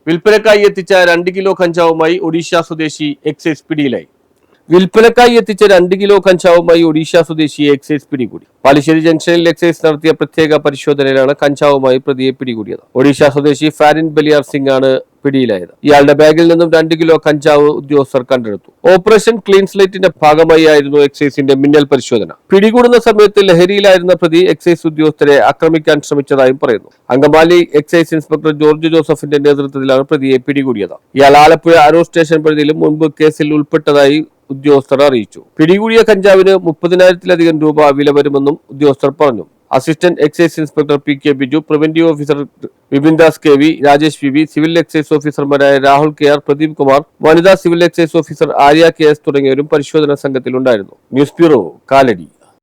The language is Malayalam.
വിൽപ്പനക്കായി എത്തിച്ച 2 കിലോ കഞ്ചാവുമായി ഒഡീഷ സ്വദേശി എക്സൈസ് പിടിയിലായി. വിൽപ്പനക്കായി എത്തിച്ച 2 കിലോ കഞ്ചാവുമായി ഒഡീഷ സ്വദേശിയെ എക്സൈസ് പിടികൂടി. പാലിശ്ശേരി ജംഗ്ഷനിൽ എക്സൈസ് നടത്തിയ പ്രത്യേക പരിശോധനയിലാണ് കഞ്ചാവുമായി പ്രതിയെ പിടികൂടിയത്. ഒഡീഷ സ്വദേശി ഫാരിൻ ബലിയാർ സിംഗ് ആണ് പിടിയിലായത്. ഇയാളുടെ ബാഗിൽ നിന്നും 2 കിലോ കഞ്ചാവ് ഉദ്യോഗസ്ഥർ കണ്ടെടുത്തു. ഓപ്പറേഷൻ ക്ലീൻ സ്ലേറ്റിന്റെ ഭാഗമായി ആയിരുന്നു എക്സൈസിന്റെ മിന്നൽ പരിശോധന. പിടികൂടുന്ന സമയത്ത് ലഹരിയിലായിരുന്ന പ്രതി എക്സൈസ് ഉദ്യോഗസ്ഥരെ ആക്രമിക്കാൻ ശ്രമിച്ചതായും പറയുന്നു. അങ്കമാലി എക്സൈസ് ഇൻസ്പെക്ടർ ജോർജ് ജോസഫിന്റെ നേതൃത്വത്തിലാണ് പ്രതിയെ പിടികൂടിയത്. ഇയാൾ ആലപ്പുഴ അരൂർ സ്റ്റേഷൻ പരിധിയിലും മുൻപ് കേസിൽ ഉൾപ്പെട്ടതായി ഉദ്യോഗസ്ഥർ അറിയിച്ചു. പിടികൂടിയ കഞ്ചാവിന് 30,000-ലധികം രൂപ വില വരുമെന്നും ഉദ്യോഗസ്ഥർ പറഞ്ഞു. Assistant excise inspector P K. Biju, preventive officer Vipin Das K V, Rajesh V V, civil excise ഓഫീസർമാരായ രാഹുൽ കെ.ആർ, പ്രദീപ് കുമാർ, വനിതാ civil excise officer Arya K S തുടങ്ങിയവരും പരിശോധനാ സംഘത്തിലുണ്ടായിരുന്നു. News bureau, Kalady.